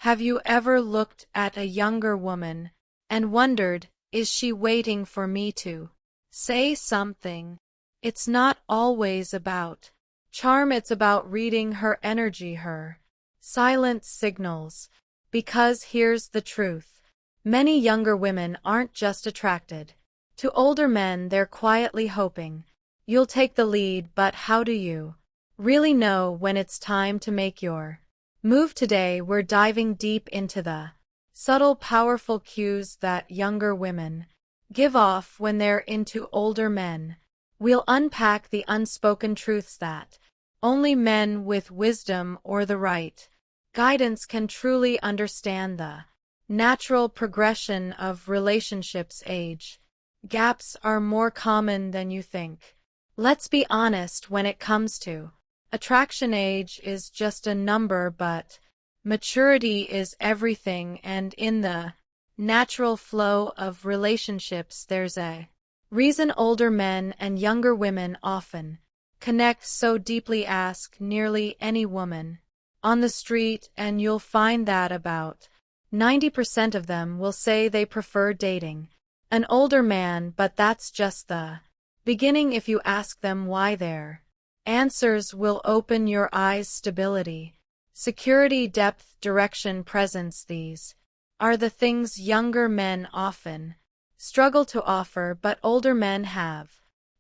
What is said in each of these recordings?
Have you ever looked at a younger woman and wondered, is she waiting for me to say something? It's not always about charm, it's about reading her energy, her silent signals. Because here's the truth. Many younger women aren't just attracted to older men, they're quietly hoping you'll take the lead, but how do you really know when it's time to make your move? Today we're diving deep into the subtle, powerful cues that younger women give off when they're into older men. We'll unpack the unspoken truths that only men with wisdom or the right guidance can truly understand: the natural progression of relationships. Age gaps are more common than you think. Let's be honest, when it comes to attraction, age is just a number, but maturity is everything, and in the natural flow of relationships, there's a reason older men and younger women often connect so deeply. Ask nearly any woman on the street, and you'll find that about 90% of them will say they prefer dating an older man, but that's just the beginning. If you ask them why, their answers will open your eyes: stability, security, depth, direction, presence. These are the things younger men often struggle to offer, but older men have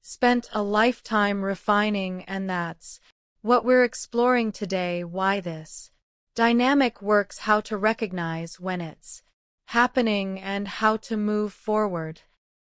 spent a lifetime refining, and that's what we're exploring today: why this dynamic works, how to recognize when it's happening, and how to move forward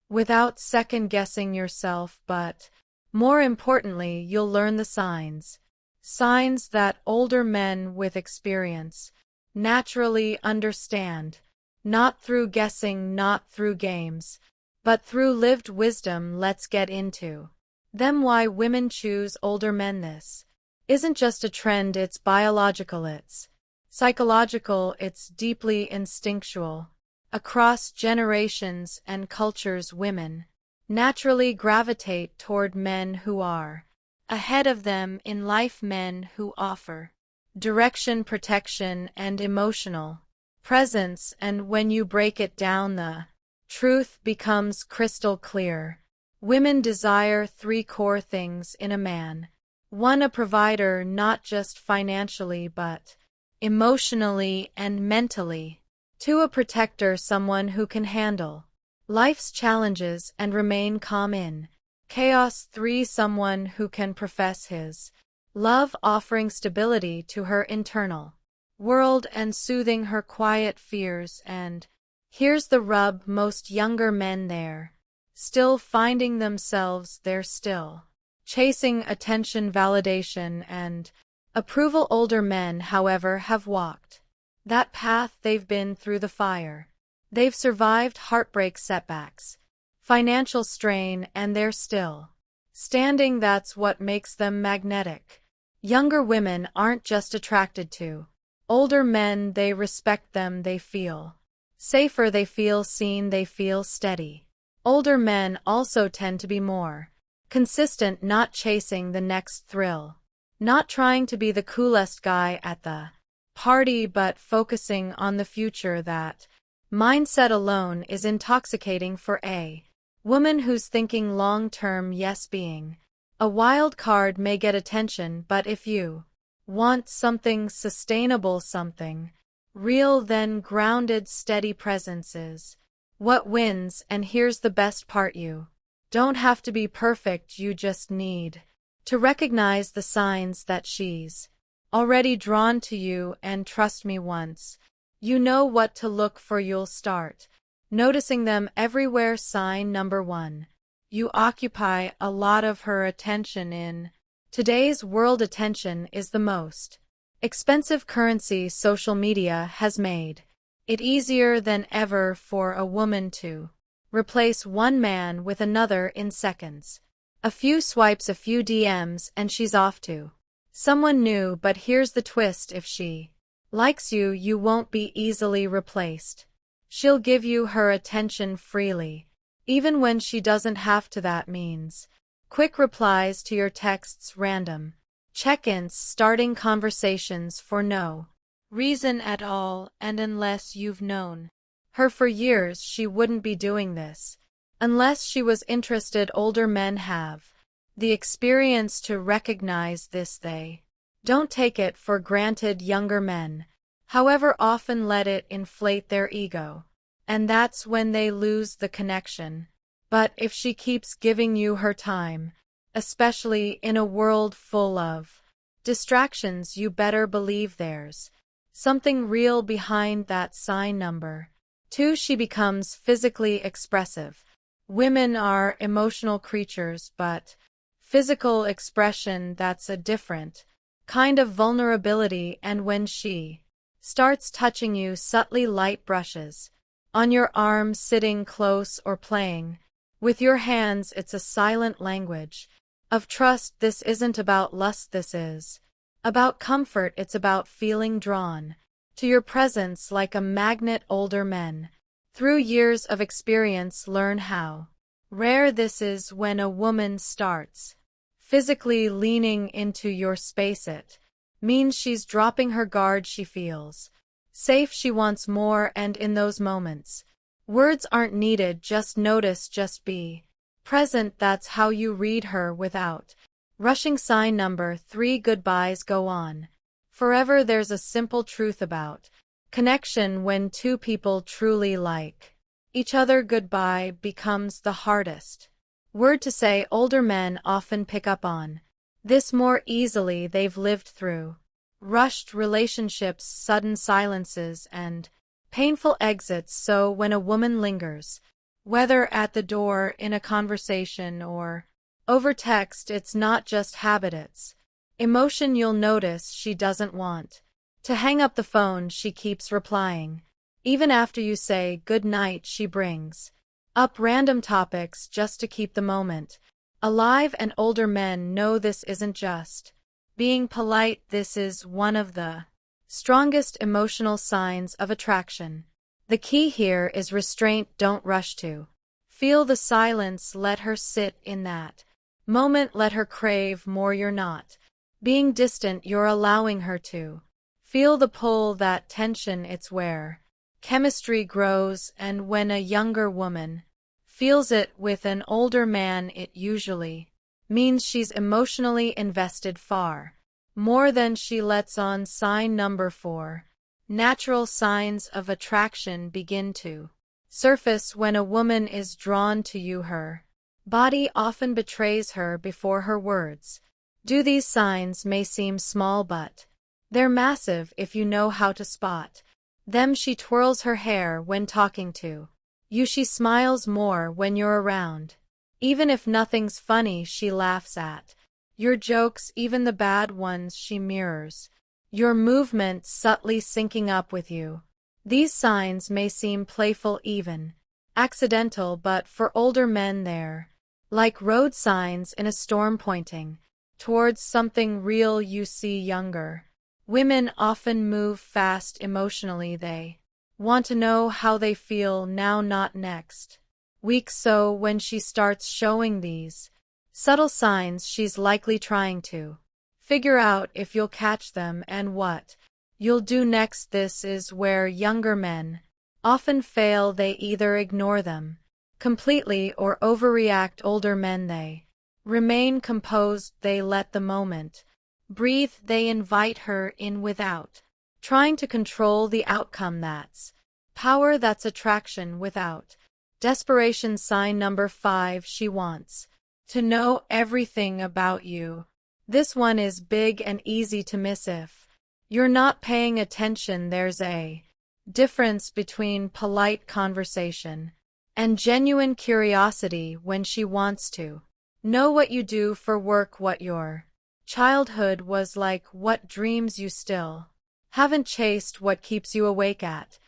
without second-guessing yourself. But more importantly, you'll learn the signs that older men with experience naturally understand, not through guessing, not through games, but through lived wisdom. Let's get into them. Why women choose older men. This isn't just a trend, it's biological, it's psychological, it's deeply instinctual. Across generations and cultures, women naturally gravitate toward men who are ahead of them in life, men who offer direction, protection, and emotional presence. And when you break it down, the truth becomes crystal clear. Women desire three core things in a man. 1. A provider, not just financially but emotionally and mentally. 2. A protector, someone who can handle life's challenges and remain calm in chaos. 3. Someone who can profess his love, offering stability to her internal world and soothing her quiet fears. And here's the rub: most younger men, they're still finding themselves, they're still chasing attention, validation, and approval. Older men, however, have walked that path. They've been through the fire. They've survived heartbreak, setbacks, financial strain, and they're still standing. That's what makes them magnetic. Younger women aren't just attracted to older men, they respect them. They feel safer, they feel seen, they feel steady. Older men also tend to be more consistent, not chasing the next thrill, not trying to be the coolest guy at the party, but focusing on the future. That mindset alone is intoxicating for a woman who's thinking long-term. Yes, being a wild card may get attention, but if you want something sustainable, something real, then grounded, steady presence is what wins. And here's the best part: you don't have to be perfect, you just need to recognize the signs that she's already drawn to you. And trust me, once you know what to look for, you'll start noticing them everywhere. Sign number 1. You occupy a lot of her attention. In today's world, attention is the most expensive currency. Social media has made it easier than ever for a woman to replace one man with another in seconds. A few swipes, a few DMs, and she's off to someone new. But here's the twist: if she likes you, you won't be easily replaced. She'll give you her attention freely, even when she doesn't have to. That means quick replies to your texts, random check-ins, starting conversations for no reason at all, and unless you've known her for years, she wouldn't be doing this. Unless she was interested, older men have the experience to recognize this. They don't take it for granted. Younger men, however, often let it inflate their ego. And that's when they lose the connection. But if she keeps giving you her time, especially in a world full of distractions, you better believe there's something real behind that. Sign number 2, she becomes physically expressive. Women are emotional creatures, but physical expression, that's a different kind of vulnerability. And when she starts touching you subtly, light brushes on your arm, sitting close, or playing with your hands, it's a silent language of trust. This isn't about lust, this is about comfort. It's about feeling drawn to your presence like a magnet. Older men, through years of experience, learn how rare this is. When a woman starts physically leaning into your space, it means she's dropping her guard. She feels safe, she wants more, and in those moments, words aren't needed. Just notice, just be present. That's how you read her without rushing. Sign number 3, goodbyes go on forever. There's a simple truth about connection. When two people truly like each other, goodbye becomes the hardest word to say. Older men often pick up on this more easily. They've lived through rushed relationships, sudden silences, and painful exits. So when a woman lingers, whether at the door, in a conversation, or over text, it's not just habit, it's emotion. You'll notice she doesn't want to hang up the phone. She keeps replying. Even after you say good night, she brings up random topics just to keep the moment alive. And older men know this isn't just being polite. This is one of the strongest emotional signs of attraction. The key here is restraint. Don't rush to feel the silence. Let her sit in that moment. Let her crave more. You're not being distant. You're allowing her to feel the pull, that tension. It's where chemistry grows. And when a younger woman feels it with an older man, it usually means she's emotionally invested far more than she lets on. Sign number 4, natural signs of attraction begin to surface when a woman is drawn to you. Her body often betrays her before her words do. These signs may seem small, but they're massive if you know how to spot them. She twirls her hair when talking to you. She smiles more when you're around. Even if nothing's funny, she laughs at your jokes, even the bad ones. She mirrors your movements, subtly syncing up with you. These signs may seem playful, even accidental, but for older men they're like road signs in a storm, pointing towards something real. You see, younger women often move fast emotionally. They want to know how they feel now, not next week. So when she starts showing these subtle signs, she's likely trying to figure out if you'll catch them and what you'll do next. This is where younger men often fail. They either ignore them completely or overreact. Older men, they remain composed. They let the moment breathe. They invite her in without trying to control the outcome. That's power. That's attraction without desperation. Sign number 5, she wants to know everything about you. This one is big and easy to miss if you're not paying attention. There's a difference between polite conversation and genuine curiosity. When she wants to know what you do for work, what your childhood was like, what dreams you still haven't chased, what keeps you awake at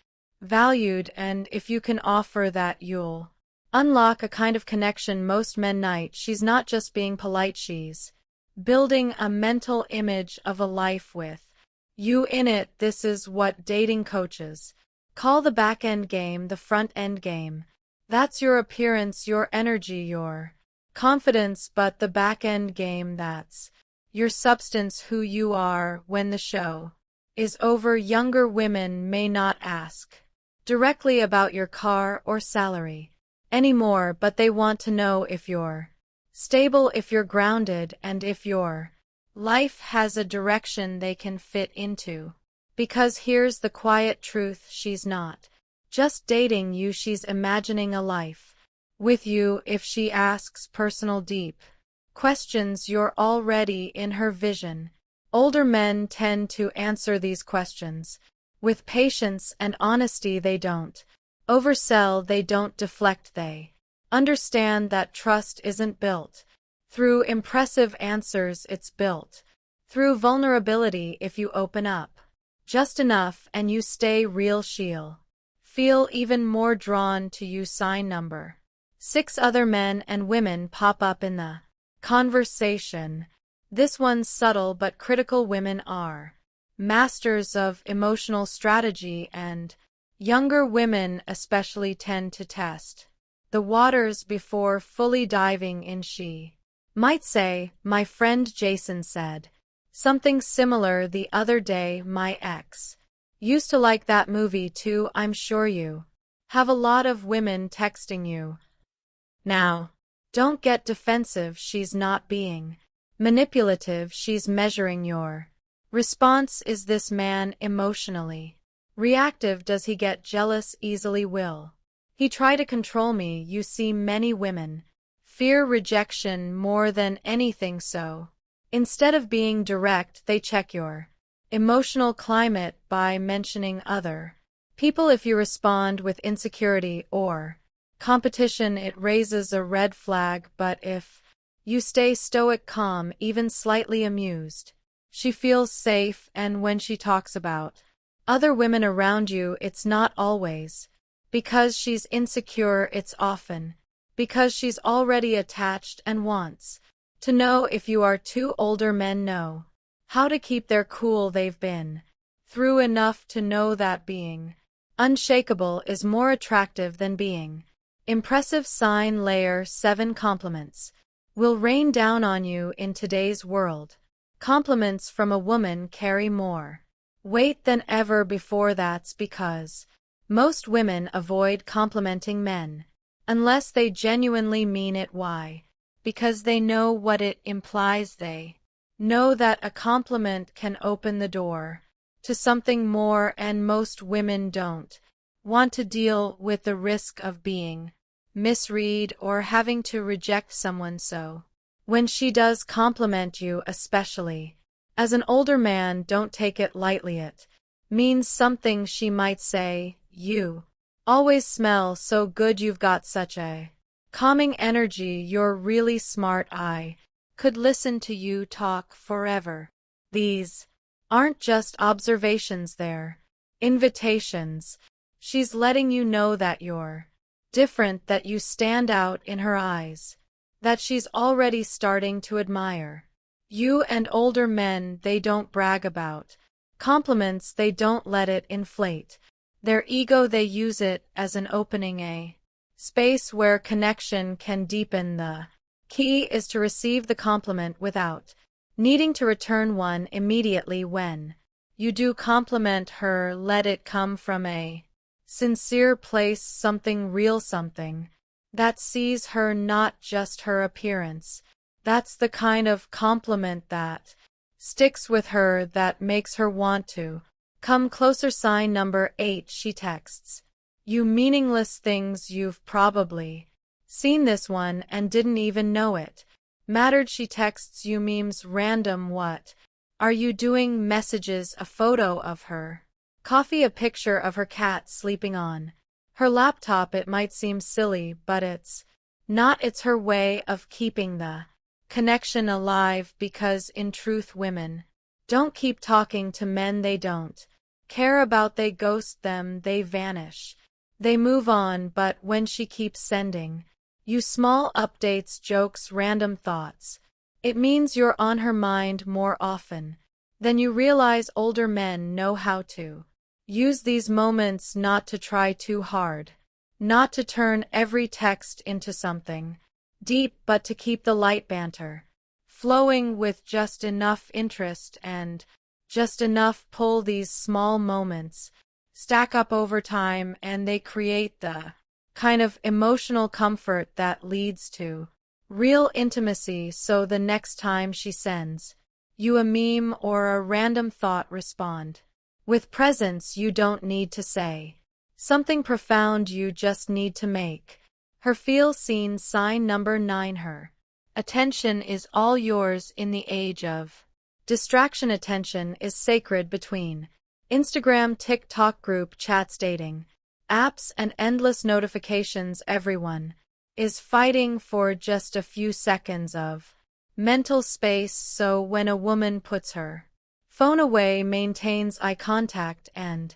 valued, and if you can offer that, you'll unlock a kind of connection most men night. She's not just being polite, she's building a mental image of a life with you in it. This is what dating coaches call the back end game, the front end game. That's your appearance, your energy, your confidence, but the back end game, that's your substance, who you are when the show is over. Younger women may not ask directly about your car or salary anymore, but they want to know if you're stable, if you're grounded, and if your life has a direction they can fit into. Because here's the quiet truth, she's not just dating you, she's imagining a life with you. If she asks personal, deep questions, you're already in her vision. Older men tend to answer these questions with patience and honesty. They don't oversell, they don't deflect, they understand that trust isn't built through impressive answers, it's built through vulnerability. If you open up just enough and you stay real, she'll feel even more drawn to you. Sign number 6. Other men and women pop up in the conversation. This one's subtle but critical. Women are masters of emotional strategy, and younger women especially tend to test the waters before fully diving in. She might say, "My friend Jason said something similar the other day. My ex used to like that movie too." I'm sure you have a lot of women texting you now. Don't get defensive. She's not being manipulative, she's measuring your response. Is this man emotionally reactive? Does he get jealous easily? Will he try to control me? You see, many women fear rejection more than anything, so instead of being direct, they check your emotional climate by mentioning other people. If you respond with insecurity or competition, it raises a red flag. But if you stay stoic, calm, even slightly amused, she feels safe. And when she talks about other women around you, it's not always because she's insecure, it's often because she's already attached and wants to know if you are too. Older men know how to keep their cool. They've been through enough to know that being unshakable is more attractive than being impressive. Sign layer 7. Compliments will rain down on you in today's world. Compliments from a woman carry more weight than ever before. That's because most women avoid complimenting men unless they genuinely mean it. Why? Because they know what it implies. They know that a compliment can open the door to something more, and most women don't want to deal with the risk of being misread or having to reject someone. So when she does compliment you, especially as an older man, don't take it lightly. It means something. She might say, "You always smell so good. You've got such a calming energy. You're really smart. I could listen to you talk forever." These aren't just observations, they're invitations. She's letting you know that you're different, that you stand out in her eyes, that she's already starting to admire you. And older men, they don't brag about compliments, they don't let it inflate their ego, they use it as an opening, a space where connection can deepen. The key is to receive the compliment without needing to return one immediately. When you do compliment her, let it come from a sincere place, something real, something that sees her, not just her appearance. That's the kind of compliment that sticks with her, that makes her want to come closer. Sign number 8. She texts you meaningless things. You've probably seen this one and didn't even know it mattered. She texts you memes, random "what are you doing" messages, a photo of her coffee, a picture of her cat sleeping on her laptop. It might seem silly, but it's not. It's her way of keeping the connection alive, because in truth, women don't keep talking to men they don't care about. They ghost them, they vanish, they move on. But when she keeps sending you small updates, jokes, random thoughts, it means you're on her mind more often than you realize. Older men know how to use these moments, not to try too hard, not to turn every text into something deep, but to keep the light banter flowing with just enough interest and Just enough pull. These small moments stack up over time and they create the kind of emotional comfort that leads to real intimacy. So the next time she sends you a meme or a random thought, respond with presence. You don't need to say something profound, you just need to make her feel seen. Sign number 9. Her attention is all yours. In the age of distraction, attention is sacred. Between Instagram, TikTok, group chats, dating apps, and endless notifications, everyone is fighting for just a few seconds of mental space. So when a woman puts her phone away, maintains eye contact, and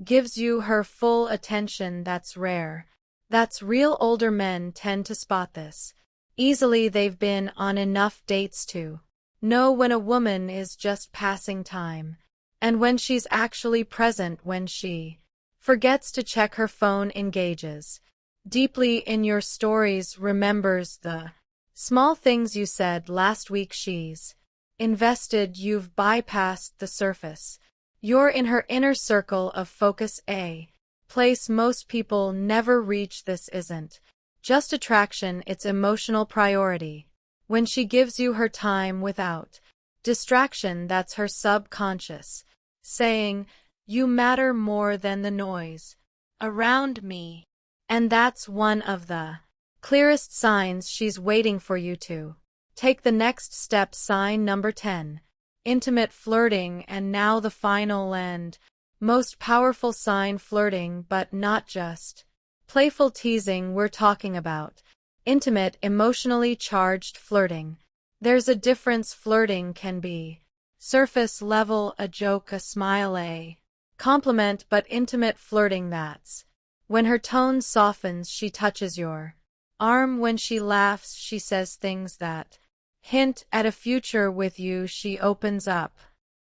gives you her full attention, that's rare. That's real. Older men tend to spot this easily. They've been on enough dates to know when a woman is just passing time and when she's actually present. When she forgets to check her phone, engages deeply in your stories, remembers the small things you said last week, she's invested. You've bypassed the surface. You're in her inner circle of focus, a place most people never reach. This isn't just attraction, it's emotional priority. When she gives you her time without distraction, that's her subconscious saying, you matter more than the noise around me. And that's one of the clearest signs she's waiting for you to take the next step. Sign number 10. Intimate flirting. And now the final and most powerful sign. Flirting, but not just playful teasing. We're talking about intimate, emotionally charged flirting. There's a difference. Flirting can be surface level, a joke, a smile, a compliment, but intimate flirting, that's when her tone softens, she touches your arm. When she laughs, she says things that hint at a future with you. She opens up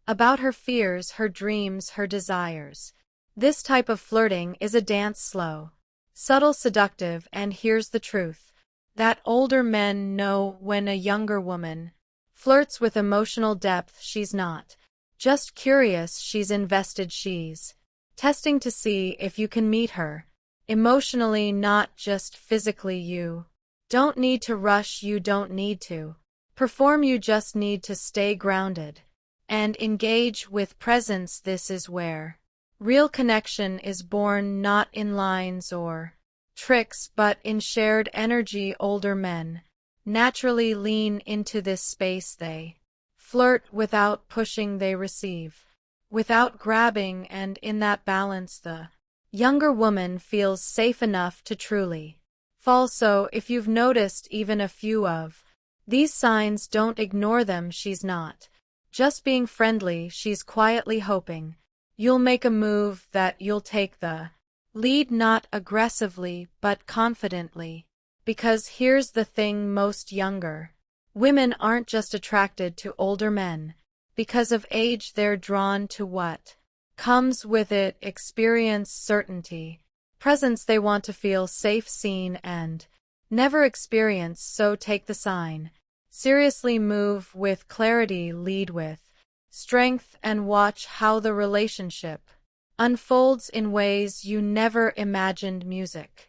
about her fears, her dreams, her desires. This type of flirting is a dance, slow, subtle, seductive. And here's the truth that older men know: when a younger woman flirts with emotional depth, she's not just curious, she's invested. She's testing to see if you can meet her emotionally, not just physically. You don't need to rush, you don't need to perform, you just need to stay grounded and engage with presence. This is where real connection is born, not in lines or tricks, but in shared energy. Older men naturally lean into this space. They flirt without pushing, they receive without grabbing, and in that balance the younger woman feels safe enough to truly fall. So if you've noticed even a few of these signs, don't ignore them. She's not just being friendly, she's quietly hoping you'll make a move, that you'll take the lead, not aggressively but confidently. Because here's the thing, most younger women aren't just attracted to older men because of age, they're drawn to what comes with it: experience, certainty, presence. They want to feel safe, seen, and never experienced. So take the sign seriously, move with clarity, lead with strength, and watch how the relationship unfolds in ways you never imagined. Music